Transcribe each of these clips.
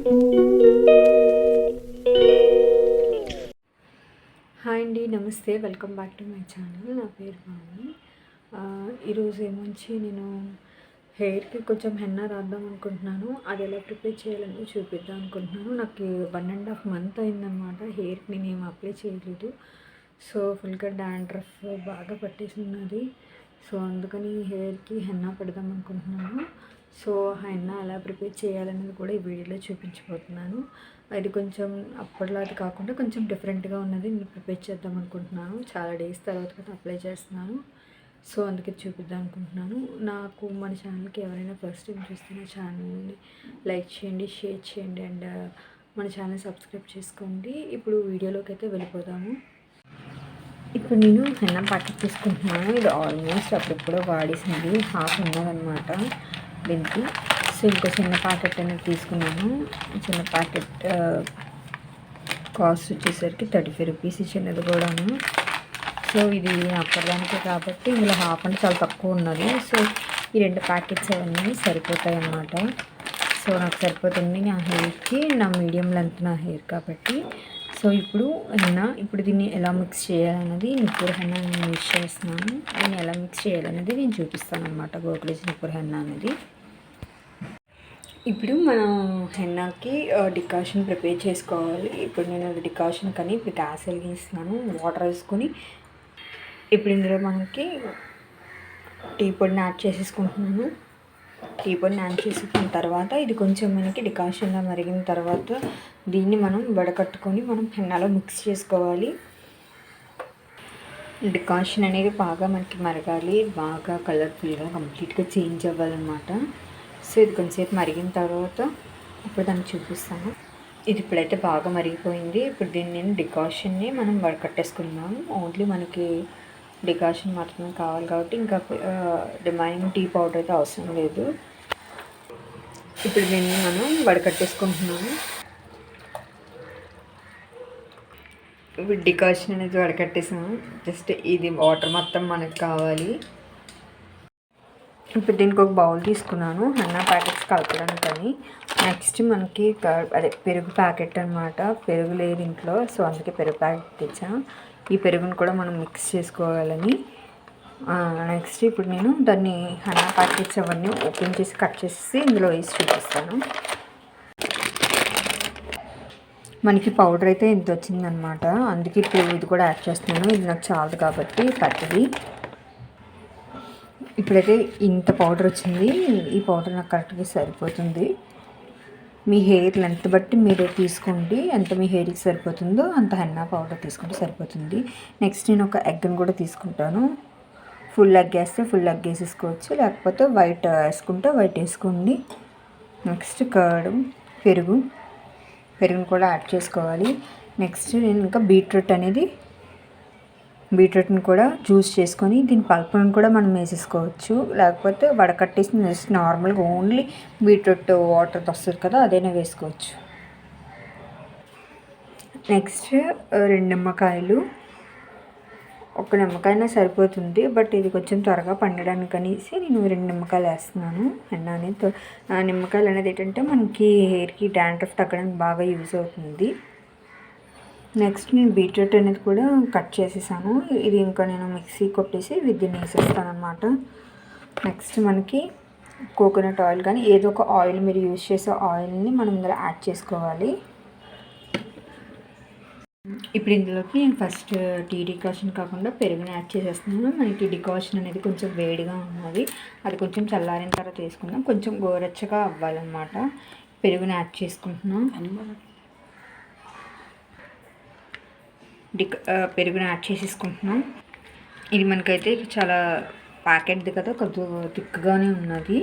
Hi అండి, నమస్తే. Welcome back to my channel. నా పేరు భావని. ఈరోజు ఏమొచ్చి నేను హెయిర్కి కొంచెం హెన్నా రాద్దాం అనుకుంటున్నాను. అది ఎలా ప్రిపేర్ చేయాలని చూపిద్దాం అనుకుంటున్నాను. నాకు 1.5 మంత్ అయిందనమాట హెయిర్కి నేను ఏం అప్లై చేయలేదు. సో ఫుల్గా డాండ్రఫ్ బాగా పట్టేసి ఉన్నది. సో అందుకని హెయిర్కి హెన్నా పెడదాం అనుకుంటున్నాను. సో హెన్నా ఎలా ప్రిపేర్ చేయాలనేది కూడా ఈ వీడియోలో చూపించబోతున్నాను. అది కొంచెం అప్పటిలాది కాకుండా కొంచెం డిఫరెంట్గా ఉన్నది నేను ప్రిపేర్ చేద్దాం అనుకుంటున్నాను. చాలా డేస్ తర్వాత కదా అప్లై చేస్తున్నాను. సో అందుకే చూపిద్దాం అనుకుంటున్నాను. నాకు మన ఛానల్కి ఎవరైనా ఫస్ట్ టైం చూస్తున్న ఛానల్ని లైక్ చేయండి, షేర్ చేయండి అండ్ మన ఛానల్ సబ్స్క్రైబ్ చేసుకోండి. ఇప్పుడు వీడియోలోకి అయితే వెళ్ళిపోదాము. ఇప్పుడు నేను హెన్నా ప్యాకెట్ తీసుకుంటున్నాను. ఇది ఆల్మోస్ట్ అప్పుడెప్పుడో వాడేసింది, హాఫ్ ఉన్నదనమాట దీనికి. సో ఇంకో చిన్న ప్యాకెట్ అనేది తీసుకున్నాను. చిన్న ప్యాకెట్ కాస్ట్ వచ్చేసరికి 35 రూపీస్ చిన్నది కూడాను. సో ఇది అప్పటిదానికి కాబట్టి ఇందులో హాఫ్ అంటే చాలా తక్కువ ఉన్నది. సో ఈ 2 ప్యాకెట్స్ అవన్నీ సరిపోతాయి అన్నమాట. సో నాకు సరిపోతుంది నా హెయిర్కి, నా మీడియం లెంత్ నా హెయిర్ కాబట్టి. సో ఇప్పుడు దీన్ని ఎలా మిక్స్ చేయాలన్నది నిప్పూర్ హెన్నా నేను యూజ్ చేస్తున్నాను. దీన్ని ఎలా మిక్స్ చేయాలనేది నేను చూపిస్తాను అనమాట. గోకులేజ్ నిప్పూర్ హెన్నా అనేది. ఇప్పుడు మనం హెన్నాకి డికాషన్ ప్రిపేర్ చేసుకోవాలి. ఇప్పుడు నేను అది డికాషన్ కానీ ఇప్పుడు గ్యాస్ వెలిగిస్తున్నాను. వాటర్ వేసుకొని ఇప్పుడు ఇందులో మనకి టీ పొడిని యాడ్ చేసేసుకుంటున్నాను. టీ పొడిని యాడ్ చేసుకున్న తర్వాత ఇది కొంచెం మనకి డికాషన్లో మరిగిన తర్వాత దీన్ని మనం వడకట్టుకొని మనం హెన్నాలో మిక్స్ చేసుకోవాలి. డికాషన్ అనేది బాగా మనకి మరగాలి, బాగా కలర్ఫుల్గా కంప్లీట్గా చేంజ్ అవ్వాలన్నమాట. సో ఇది కొంచెంసేపు మరిగిన తర్వాత ఇప్పుడు దాన్ని చూపిస్తాను. ఇది ఇప్పుడైతే బాగా మరిగిపోయింది. ఇప్పుడు దీన్ని నేను డికాషన్ని మనం వడకట్టేసుకుందాం. ఓన్లీ మనకి డికాషన్ మాత్రమే కావాలి కాబట్టి ఇంకా రిమైనింగ్ టీ పౌడర్ అయితే అవసరం లేదు. ఇప్పుడు దీన్ని మనం వడకట్టేసుకుంటున్నాము. ఇప్పుడు డికాషన్ అనేది వడకట్టేసాము. జస్ట్ ఇది వాటర్ మొత్తం మనకు కావాలి. ఇప్పుడు దీనికి ఒక బౌల్ తీసుకున్నాను హెన్నా ప్యాకెట్స్ కలపడానికని. నెక్స్ట్ మనకి పెరుగు ప్యాకెట్ అనమాట. పెరుగు లేదు ఇంట్లో, సో అందుకే పెరుగు ప్యాకెట్ తెచ్చాను. ఈ పెరుగును కూడా మనం మిక్స్ చేసుకోవాలని. నెక్స్ట్ ఇప్పుడు నేను దాన్ని హెన్నా ప్యాకెట్స్ అవన్నీ ఓపెన్ చేసి కట్ చేసి ఇందులో వేసి చూపిస్తాను. మనకి పౌడర్ అయితే ఇంత వచ్చిందనమాట. అందుకే ఇప్పుడు ఇది కూడా యాడ్ చేస్తున్నాను. ఇది నాకు చాలదు కాబట్టి పెద్దది. ఇప్పుడైతే ఇంత పౌడర్ వచ్చింది. ఈ పౌడర్ నాకు కరెక్ట్గా సరిపోతుంది. మీ హెయిర్ లెంత్ బట్టి మీరు తీసుకోండి. ఎంత మీ హెయిర్కి సరిపోతుందో అంత హెన్నా పౌడర్ తీసుకుంటే సరిపోతుంది. నెక్స్ట్ నేను ఒక ఎగ్ని కూడా తీసుకుంటాను. ఫుల్ ఎగ్ వేస్తే ఫుల్ ఎగ్ వేసేసుకోవచ్చు, లేకపోతే వైట్ వేసుకుంటే వైట్ వేసుకోండి. నెక్స్ట్ కర్డ్, పెరుగును కూడా యాడ్ చేసుకోవాలి. నెక్స్ట్ నేను ఇంకా బీట్రూట్ని కూడా జ్యూస్ చేసుకొని దీని పల్పును కూడా మనం వేసేసుకోవచ్చు, లేకపోతే వడకట్టేసి జస్ట్ నార్మల్గా ఓన్లీ బీట్రూట్ వాటర్ వస్తుంది కదా అదైనా వేసుకోవచ్చు. నెక్స్ట్ 2 నిమ్మకాయలు, ఒక నిమ్మకాయన సరిపోతుంది, బట్ ఇది కొంచెం త్వరగా పండడానికి అనేసి నేను 2 నిమ్మకాయలు వేస్తున్నాను. హెన్నా అనేది నిమ్మకాయలు అనేది ఏంటంటే మనకి హెయిర్కి డాండ్రఫ్ తగ్గడానికి బాగా యూజ్ అవుతుంది. నెక్స్ట్ నేను బీట్రూట్ అనేది కూడా కట్ చేసేసాను. ఇది ఇంకా నేను మిక్సీ కొట్టేసి దీన్ని వేసేస్తాను అనమాట. నెక్స్ట్ మనకి కోకోనట్ ఆయిల్ కానీ ఏదో ఒక ఆయిల్ మీరు యూజ్ చేసే ఆయిల్ని మనం ఇందులో యాడ్ చేసుకోవాలి. ఇప్పుడు ఇందులోకి నేను ఫస్ట్ టీ డికాషన్ కాకుండా పెరుగుని యాడ్ చేసేస్తున్నాను. మనకి డికాషన్ అనేది కొంచెం వేడిగా ఉన్నది, అది కొంచెం చల్లారిన తర్వాత వేసుకుందాం. కొంచెం గోరెచ్చగా అవ్వాలన్నమాట. పెరుగుని యాడ్ చేసుకుంటున్నాం. పెరుగుని యాడ్ చేసేసుకుంటున్నాం. ఇది మనకైతే చాలా ప్యాకెట్ది కదా, కొద్దిగా థిక్గానే ఉన్నది.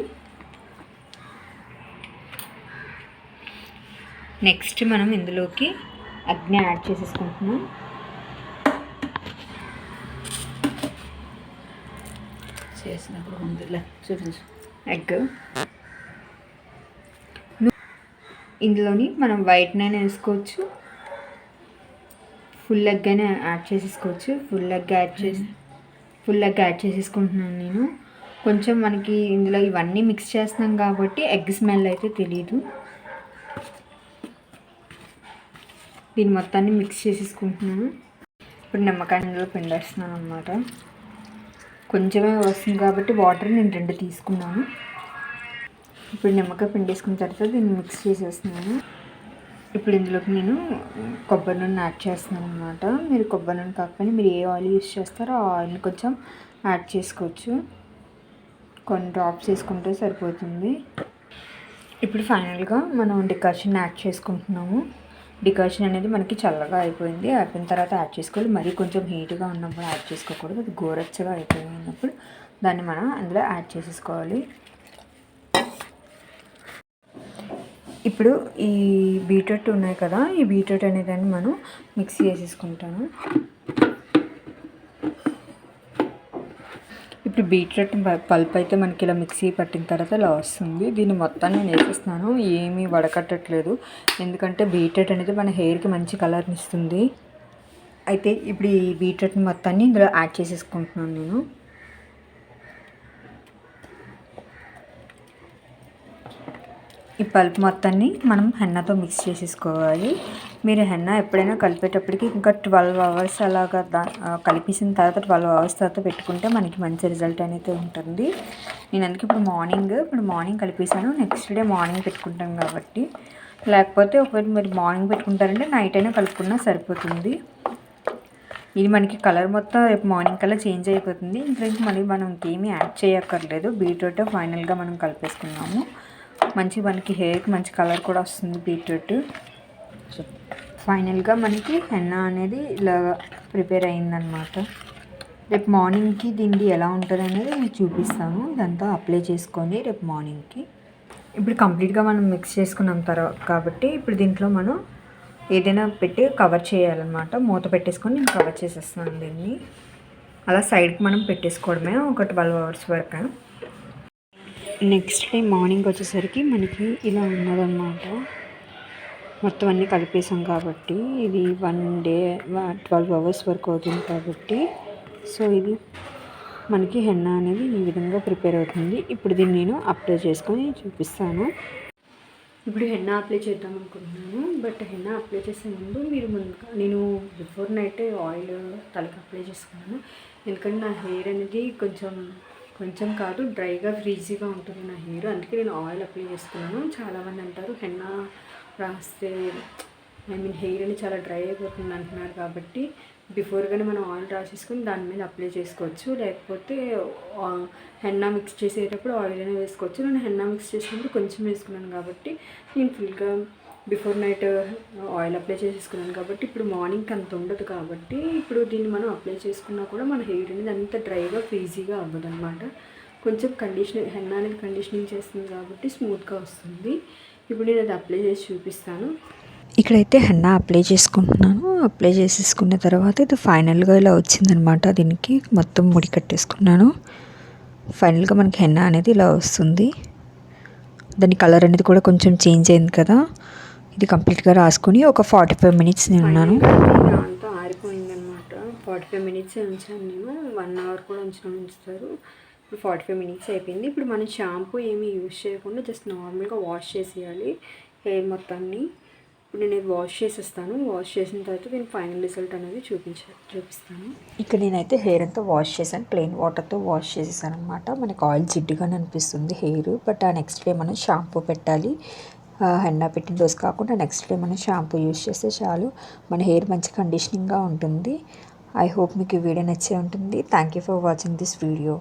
నెక్స్ట్ మనం ఇందులోకి అగ్ని యాడ్ చేసేసుకుంటున్నాం. చేసినప్పుడు ముందులా చూపించు. ఎగ్ ఇందులోని మనం వైట్ నైన్ వేసుకోవచ్చు, ఫుల్ ఎగ్ అయినా యాడ్ చేసేసుకోవచ్చు. ఫుల్ ఎగ్ యాడ్ చేసేసుకుంటున్నాను నేను. కొంచెం మనకి ఇందులో ఇవన్నీ మిక్స్ చేస్తున్నాం కాబట్టి ఎగ్ స్మెల్ అయితే తెలీదు. దీన్ని మొత్తాన్ని మిక్స్ చేసేసుకుంటున్నాను. ఇప్పుడు నిమ్మకాయలో పిండేస్తున్నాను అనమాట. కొంచెమే వస్తుంది కాబట్టి వాటర్ నేను 2 తీసుకున్నాను. ఇప్పుడు నిమ్మకాయ పిండేసుకున్న తర్వాత దీన్ని మిక్స్ చేసేస్తున్నాను. ఇప్పుడు ఇందులోకి నేను కొబ్బరి నూనె యాడ్ చేస్తున్నాను అనమాట. మీరు కొబ్బరి నూనె కాకపోయినా మీరు ఏ ఆయిల్ యూస్ చేస్తారో ఆ ఆయిల్ని కొంచెం యాడ్ చేసుకోవచ్చు. కొన్ని డ్రాప్స్ వేసుకుంటే సరిపోతుంది. ఇప్పుడు ఫైనల్గా మనం డికాషన్ యాడ్ చేసుకుంటున్నాము. డికాషన్ అనేది మనకి చల్లగా అయిపోయింది. అయిపోయిన తర్వాత యాడ్ చేసుకోవాలి. మరీ కొంచెం హీట్గా ఉన్నప్పుడు యాడ్ చేసుకోకూడదు. అది గోరచ్చగా అయిపోయినప్పుడు దాన్ని మనం అందులో యాడ్ చేసేసుకోవాలి. ఇప్పుడు ఈ బీట్రూట్ ఉన్నాయి కదా, ఈ బీట్రూట్ అనేదాన్ని మనం మిక్సీ వేసేసుకుంటాను. ఇప్పుడు బీట్రూట్ పల్ప్ అయితే మనకి ఇలా మిక్సీ పట్టిన తర్వాత ఇలా వస్తుంది. దీన్ని మొత్తాన్ని నేను వేసేస్తున్నాను. ఏమీ వడకట్టట్లేదు, ఎందుకంటే బీట్రూట్ అనేది మన హెయిర్కి మంచి కలర్ని ఇస్తుంది. అయితే ఇప్పుడు ఈ బీట్రూట్ మొత్తాన్ని ఇందులో యాడ్ చేసేసుకుంటున్నాను నేను. ఈ పల్ప్ మొత్తాన్ని మనం హెన్నాతో మిక్స్ చేసేసుకోవాలి. మీరు హెన్నా ఎప్పుడైనా కలిపేటప్పటికి ఇంకా 12 అవర్స్ అలాగా కలిపేసిన తర్వాత 12 అవర్స్ తర్వాత పెట్టుకుంటే మనకి మంచి రిజల్ట్ అనేది ఉంటుంది. నేను అందుకే ఇప్పుడు మార్నింగ్ కలిపేసాను. నెక్స్ట్ డే మార్నింగ్ పెట్టుకుంటాం కాబట్టి, లేకపోతే ఒకవేళ మీరు మార్నింగ్ పెట్టుకుంటారంటే నైట్ అయినా కలుపుకున్నా సరిపోతుంది. ఇది మనకి కలర్ మొత్తం రేపు మార్నింగ్ కల్లా చేంజ్ అయిపోతుంది. ఇంకా మళ్ళీ మనం ఇంకేమీ యాడ్ చేయక్కర్లేదు. బీట్రూట్ ఫైనల్గా మనం కలిపేసుకున్నాము. మనకి హెయిర్కి మంచి కలర్ కూడా వస్తుంది బీట్రూట్. ఫైనల్గా మనకి హెన్నా అనేది ఇలా ప్రిపేర్ అయిందనమాట. రేపు మార్నింగ్కి దీనికి ఎలా ఉంటుంది అనేది నేను చూపిస్తాను. ఇదంతా అప్లై చేసుకొని రేపు మార్నింగ్కి. ఇప్పుడు కంప్లీట్గా మనం మిక్స్ చేసుకున్నాం తర్వాత కాబట్టి ఇప్పుడు దీంట్లో మనం ఏదైనా పెట్టి కవర్ చేయాలన్నమాట. మూత పెట్టేసుకొని నేను కవర్ చేసేస్తున్నాను దీన్ని. అలా సైడ్కి మనం పెట్టేసుకోవడమే ఒక 12 అవర్స్ వరకు. నెక్స్ట్ డే మార్నింగ్ వచ్చేసరికి మనకి ఇలా ఉన్నదన్నమాట. మొత్తం అన్నీ కలిపేసాం కాబట్టి ఇది 1 డే 12 అవర్స్ వరకు అవుతుంది కాబట్టి, సో ఇది మనకి హెన్నా అనేది ఈ విధంగా ప్రిపేర్ అవుతుంది. ఇప్పుడు దీన్ని నేను అప్లై చేసుకొని చూపిస్తాను. ఇప్పుడు హెన్నా అప్లై చేద్దాం అనుకుంటున్నాను. బట్ హెన్నా అప్లై చేసే ముందు నేను బిఫోర్ నైట్ ఆయిల్ తలకి అప్లై చేసుకున్నాను. ఎందుకంటే నా హెయిర్ అనేది కొంచెం కాదు డ్రైగా ఫ్రీజీగా ఉంటుంది నా హెయిర్. అందుకే నేను ఆయిల్ అప్లై చేసుకున్నాను. చాలామంది అంటారు హెన్నా రాస్తే హెయిర్ అనేది చాలా డ్రై అయిపోతుంది అంటున్నారు. కాబట్టి బిఫోర్గానే మనం ఆయిల్ రాసేసుకొని దాని మీద అప్లై చేసుకోవచ్చు. లేకపోతే హెన్నా మిక్స్ చేసేటప్పుడు ఆయిల్ అయినా వేసుకోవచ్చు. నేను హెన్నా మిక్స్ చేసినప్పుడు కొంచెం వేసుకున్నాను కాబట్టి నేను ఫుల్గా బిఫోర్ నైట్ ఆయిల్ అప్లై చేసేసుకున్నాను కాబట్టి ఇప్పుడు మార్నింగ్కి అంత ఉండదు. కాబట్టి ఇప్పుడు దీన్ని మనం అప్లై చేసుకున్నా కూడా మన హెయిర్ అనేది అంత డ్రైగా ఫ్రీజీగా అవ్వదు అనమాట. కొంచెం హెన్నా అనేది కండిషనింగ్ చేస్తుంది కాబట్టి స్మూత్గా వస్తుంది. ఇప్పుడు నేను అది అప్లై చేసి చూపిస్తాను. ఇక్కడైతే హెన్నా అప్లై చేసుకుంటున్నాను. అప్లై చేసేసుకున్న తర్వాత ఇది ఫైనల్గా ఇలా వచ్చిందనమాట. దీనికి మొత్తం ముడి కట్టేసుకున్నాను. ఫైనల్గా మనకి హెన్నా అనేది ఇలా వస్తుంది. దాని కలర్ అనేది కూడా కొంచెం చేంజ్ అయింది కదా. ఇది కంప్లీట్గా రాసుకొని ఒక 45 మినిట్స్ నేను ఉన్నాను. అంతా ఆరిపోయిందనమాట. 45 మినిట్స్ ఉంచాను నేను. 1 అవర్ కూడా ఉంచుతారు. ఇప్పుడు 45 మినిట్స్ అయిపోయింది. ఇప్పుడు మనం షాంపూ ఏమీ యూజ్ చేయకుండా జస్ట్ నార్మల్గా వాష్ చేసేయాలి హెయిర్ మొత్తాన్ని. ఇప్పుడు నేను వాష్ చేసేస్తాను. వాష్ చేసిన తర్వాత నేను ఫైనల్ రిజల్ట్ అనేది చూపిస్తాను. ఇక్కడ నేనైతే హెయిర్ అంతా వాష్ చేశాను. ప్లెయిన్ వాటర్తో వాష్ చేసేసాను అనమాట. మనకు ఆయిల్ జిడ్డుగానే అనిపిస్తుంది హెయిర్. బట్ ఆ నెక్స్ట్ డే మనం షాంపూ పెట్టాలి. హెన్నా పెట్టిన రోజు కాకుండా నెక్స్ట్ డే మనం షాంపూ యూజ్ చేస్తే చాలు మన హెయిర్ మంచి కండిషనింగ్గా ఉంటుంది. ఐ హోప్ మీకు ఈ వీడియో నచ్చే ఉంటుంది. Thank you for watching this video.